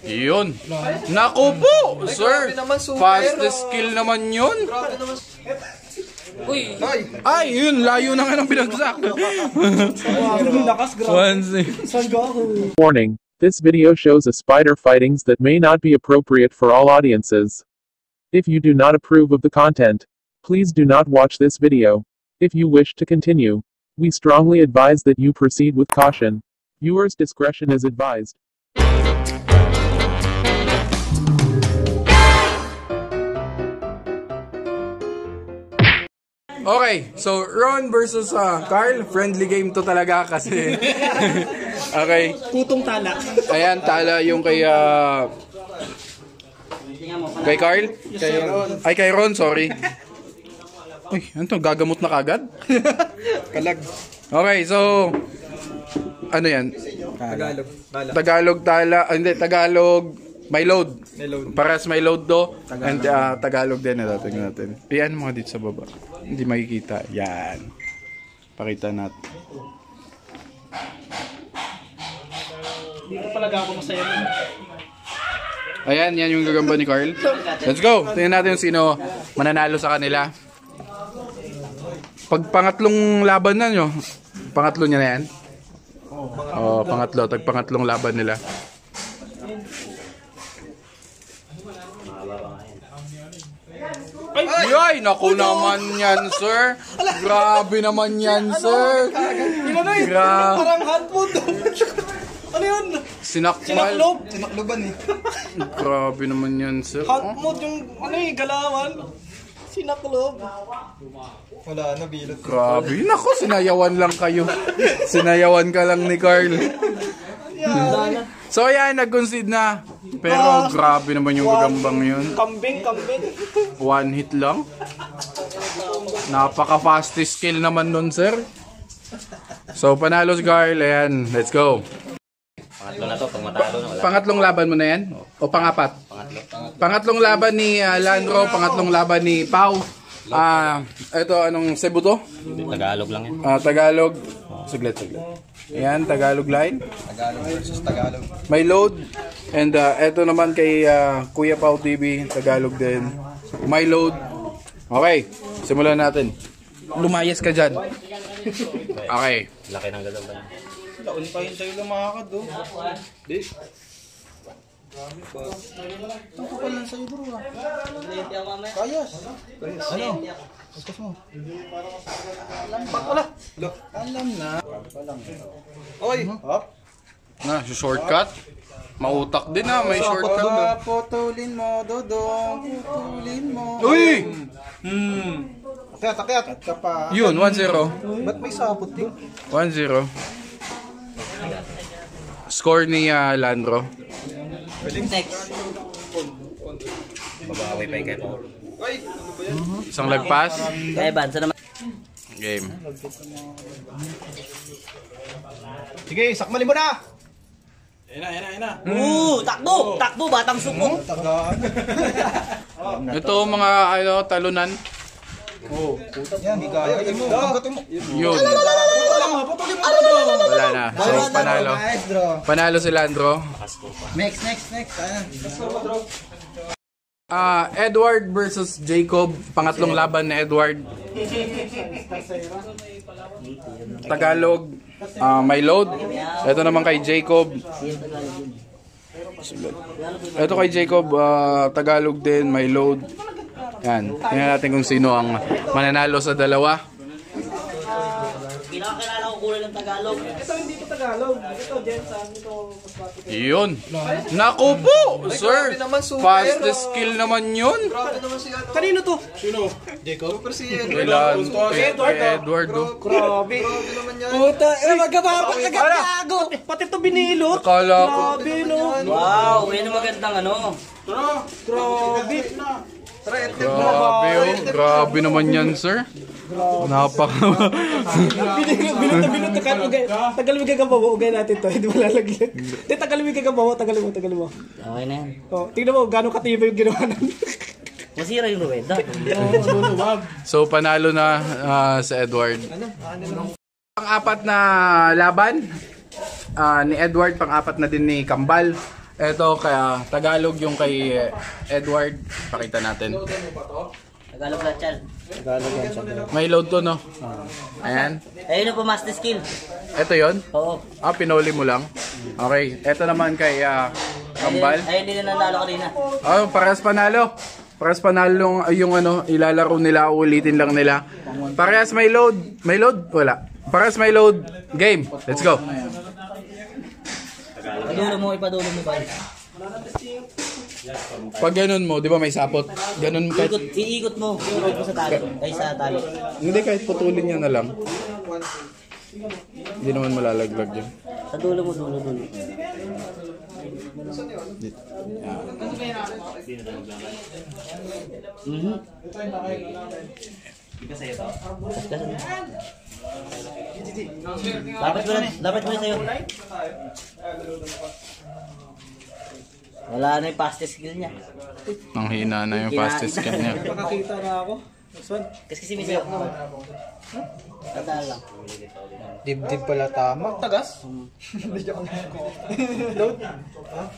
Yun. Naku po, sir. Fastest kill naman yun. Uy! Ay, yun. Layo na nga ng pinagsak. Warning. This video shows a spider fightings that may not be appropriate for all audiences. If you do not approve of the content, please do not watch this video. If you wish to continue, we strongly advise that you proceed with caution. Viewers' discretion is advised. Okay, so Ron versus Carl. Friendly game to talaga kasi. Okay. Kutong tala. Ayan, tala yung kay Carl? Ay, kay Ron, sorry. Uy, ano to? Gagamot na kagad? Kalag. Okay, so ano yan? Tagalog. Tagalog tala. Hindi, Tagalog may load. Paras may load do. And Tagalog din na tingnan natin. Iyan mga dito sa baba. Hindi makikita. Yan. Pakita natin. Hindi ko palaga ako masaya. Ayan, yan yung gagamba ni Carl. Let's go. Tingnan natin yung sino mananalo sa kanila. Pag pangatlong laban na nyo, pangatlo niya na yan? Oo, pangatlo. Tag pangatlong laban nila. Ay, naku naman yan, sir. Grabe naman yan, sir. Grabe. Parang handfood. Ano yun? Sinakmal. Sinakloban eh. Grabe naman yan, sir. Handfood yung ano eh, galawan. Sinaklob. Wala na, bilot. Grabe. Naku, sinayawan lang kayo. Sinayawan ka lang ni Carl. So ayan, nag-concede na. Pero grabe naman yung gagambang yun. Kambing. One hit lang. Napaka-fastest kill naman nun, sir. So panalo si Carl. Ayan, let's go. Pangatlo na to, pag matalo na wala. Pangatlong laban mo na yan? O pangapat? Pangatlong laban ni Landro, pangatlong laban ni Pau. Ito, anong Cebu to? Tagalog lang yan. Tagalog. Saglit. Ayan, Tagalog line. Tagalog versus Tagalog. May load. And ito naman kay Kuya Pau TV, Tagalog din. May load. Okay, simulan natin. Lumayas ka dyan. Okay. Laki ng galaw ba yan? Laon pa yun tayo lumakad do. Di. Ito pa lang sa'yo bro. Kayas. Ano? Paskas mo. Alam na. Oy. Hop. Shortcut. Mautak din may shortcut. Putulin mo, Dodong. Putulin mo. Uy! Akyat. Ka pa. Yun, 1-0. Ba't may sapot yun? 1-0. Score ni Landro. Next. Babawi pa yung kay Paul. Isang lagpas. Kaya Evan, saan naman? Game. Sige, sakmalin mo na! Ayan na. Takbo, batang suko. Ito mga talunan. Yan, di kaya. Yun. Wala na. So, panalo. Panalo si Landro. Next. Edward versus Jacob. Pangatlong laban ni Edward. Tagalog. May load. Ito naman kay Jacob. Ito kay Jacob. Tagalog din. May load. Yan. Tingnan natin kung sino ang mananalo sa dalawa. Kinakilala ko kulay ng Tagalog. Ito hindi to Tagalog. Ito Jensen. Ito Masbate. Yun. Naku po, sir. Fastest kill naman yun. Kanino to? Sino? Jacob? Edward. Grabe. Puta, magkabapak na gagago. Pati to binilot. Akala ko. Grabe no. Wow, yan ang magandang ano. Grabe. Grabe naman yan, sir. Napaka... Binot ka. Tagalawig ka bawo. Ugay natin to. Hindi mo lalagyan. Tagalawig ka bawo. Tagal mo. Okay na yan. Tingnan mo, gano'ng katibay yung ginawa namin. Masira yung ruweda. So, panalo na si Edward. Ang apat na laban. ni Edward, pang-apat na din ni Kambal. Ito, kaya Tagalog yung kay Edward. Pakita natin. Tagalog lang, Chal. May load to, no? Ayan. Ayun na po, master skill. Ito yon. Oo. Pinoli mo lang. Okay. Ito naman kay Kambal. Ayun din na nanalo kanina. Parehas panalo. Parehas panalo yung ano, ilalaro nila, ulitin lang nila. Parehas may load. May load? Wala. Parehas may load. Game. Let's go. Ipadulo mo ba? Pag ganun mo, di ba may sapot? Ganun kahit... Iikot mo. Iikot mo sa tali. Ay, sa tali. Hindi, kahit putulin niya na lang. Hindi naman malalaglag yun. Sa dulo mo, dulo. Dapat mo na sa'yo. Wala na yung fastest skill niya. Ang hina na yung fastest scan niya. Makakita na ako. Kasi may sayo. Tandaan lang. Dibdib pala tama. Tagas? Load?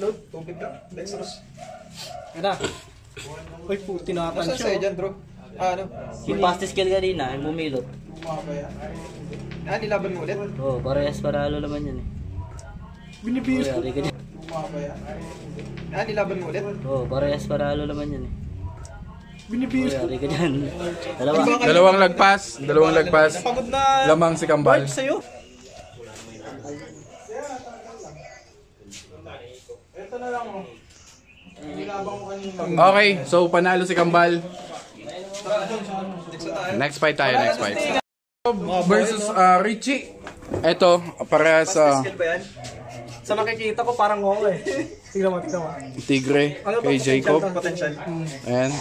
Load? Tubig ka? Dextrose? Yan na. Uy, puti na ka siya. Saan dyan, bro? Ano? Yung fastest skill kanina, yung bumilot. Nilaban mo ulit? Oo, parehas paralo naman yan eh. Binibis. Nilaban mo ulit? Oo, parehas paralo naman yan eh. Binibis. Yari ka dyan. Dalawa. Dalawang lagpas. Pagod na Lamang si Kambal. vibe sa'yo. Okay, so panalo si Kambal. Next fight tayo, next fight. Versus Richie. Ito, para sa Sa nakikita ko parang oo eh. Tingnan mo. Tigre kay Jacob. Potential. Ayan.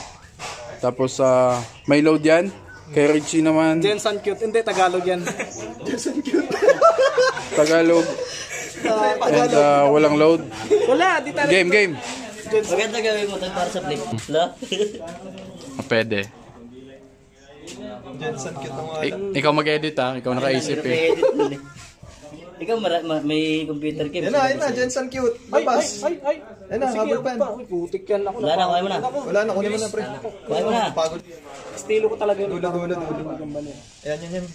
Tapos may load yan. Kay Richie naman. Jensen cute. Hindi, Tagalog yan. Jensen cute. Tagalog. And walang load. Wala, di talaga. Game. Maganda gawin mo tayo para sa play. La? Pwede. Jensen cute ang Ikaw mag-edit ikaw nakaisip eh. Ikaw may computer game. Yan na, Jensen cute. Babas. Ay. Yan na, habol pen. Uy, putik yan ako. Wala na, kaya mo na. Wala na, kunin mo na, pre. Kaya mo na. Pagod. Estilo ko talaga yun. Dulo. Ayan, game.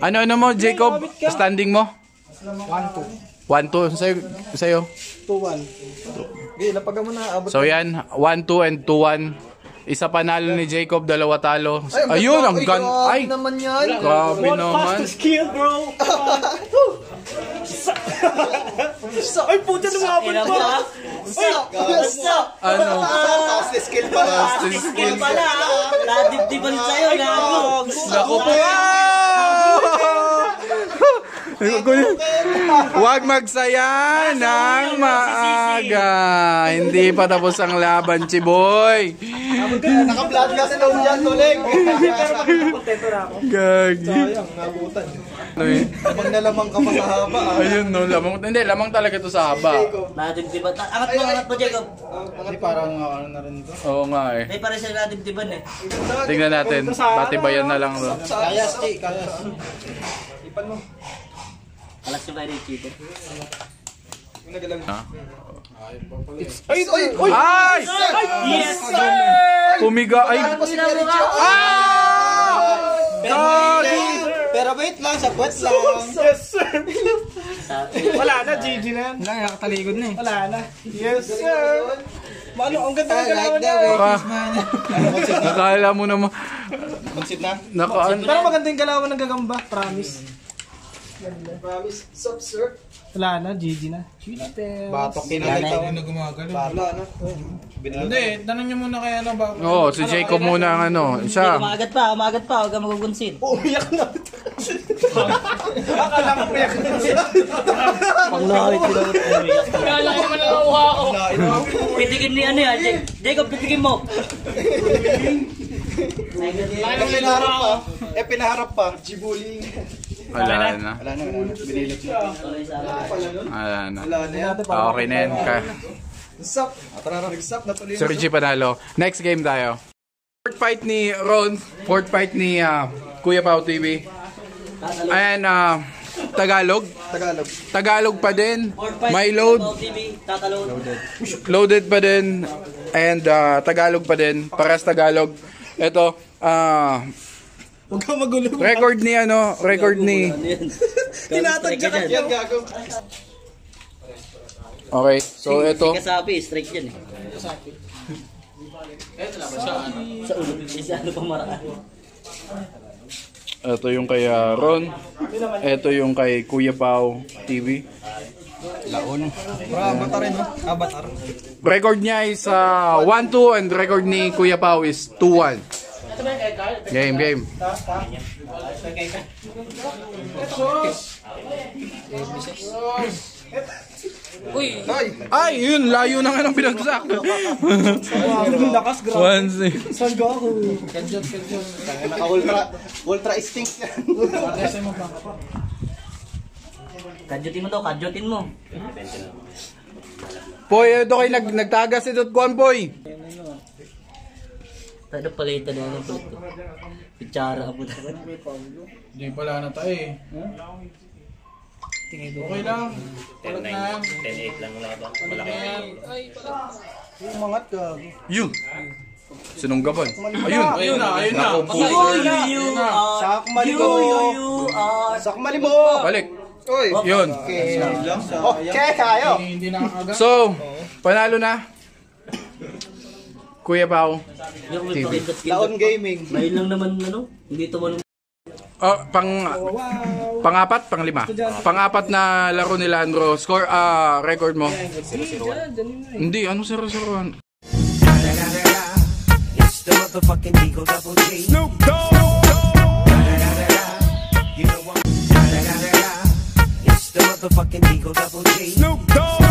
Ano mo, Jacob? Standing mo? 1-2. 1-2 sa'yo. 2-1. Okay, lapagan mo na. Abot. So yan, 1-2 and 2-1. Isa panalo ni Jacob, dalawa talo. Ayun, ang gan... Ay! naman yan. Grabe naman. Fastest kill, bro. Ay, puta lumabot Ina pa. mo ah. Ano? Fastest skill pala. Fastest skill. Pala ah. Nadibdiban sa'yo, gago. Naku po! Huwag magsaya ng maaga. Hindi pa tapos ang laban, Chiboy. Naka-vlog ka sa loob dyan, Toleg. Pero makikikontento na ako. Gagi. Sayang, nabutan. Ano eh? Lamang na lamang ka pa sa haba. Ayun no, lamang. Hindi, lamang talaga to sa haba. Nadibdiban. Angat mo, Jacob. Hindi, parang ano na rin ito. Oo nga eh. May pare siya nadibdiban eh. Tingnan natin. Patibayan na lang. No? Kaya, Steve, kaya. Ipan mo. Alas yung kay Richie ko. Ha? Ay! Yes, sir! Pumiga. Ay! Pero wait lang, sa puwet lang. Yes, sir. Wala na, GG na yan. Wala, nakataligod na eh. Wala na. Yes, sir. Mano, ang ganda ng galawan niya. Nakala mo naman. Concept na? Pero maganda yung galawan ng gagamba. Promise. Promise. Sup, sir? Wala na, GG na. Batok kinakita ko na gumagano. Wala na. Hindi, tanong nyo muna kaya ano ba? Oo, si Jacob muna ang ano. Siya. Umagat pa. Huwag ka magugunsin. Umiyak na. Akala ko piyak na. Ang lahit ko lang umiyak. Kala ko naman nakuha ako. Pitikin ni ano yan, Jacob, pitikin mo. Pinaharap pa. Pinaharap pa. Jibuli. Wala na. Wala na. Binilit na. Wala na. Wala na yan. Okay na yan. Sup? Tara, nag-sup na tuloy. Sir G panalo. Next game tayo. Fourth fight ni Ron. Fourth fight ni Kuya Pao TV. Ayan, Tagalog? Tagalog. Tagalog pa din. May Load. load. TV, tatalon. Loaded pa din. And Tagalog pa din. Paras Tagalog. Ito, Huwag kang magulo. record ni Tinatadya ka yan, gago. Okay, so ito. Kasapi, strike yan eh. Sa ulo. Isa ano pa maraan. Ito yung kay Ron. Ito yung kay Kuya Pao TV. Avatar rin, no? Avatar. Record niya is 1-2 and record ni Kuya Pao is 2-1. Game. Uy! Ay, yun, layo na nga ng pinagsak. Lakas, grabe. Saan ka ako? Ultra instinct yan. Kadyotin mo daw, kadyotin mo. Poy, ito kayo nagtagas ito at kuhan, Poy. Tayo palitan na yung palit. Pitsara po na. Hindi pala na tayo eh. Okay lang. 10-8 lang wala ba? Malaki yan. Umangat ka. Yun. Sinunggaban. Ayun Ayun na. Sakmali mo. Sakmali mo. Balik. Uy. Yun. Okay, tayo. Hindi nakakaga. So, panalo na. Kuya Pao. Yung may pakita skill. Laon gaming. Ngayon lang naman ano, hindi tumalong. Pangapat, panglima. Pangapat na laro ni Landro. Score, record mo. Hindi, ano 0-0? It's the motherfucking Eagle Double G. Snoop Dogg. You know I'm. It's the motherfucking Eagle Double G. Snoop Dogg.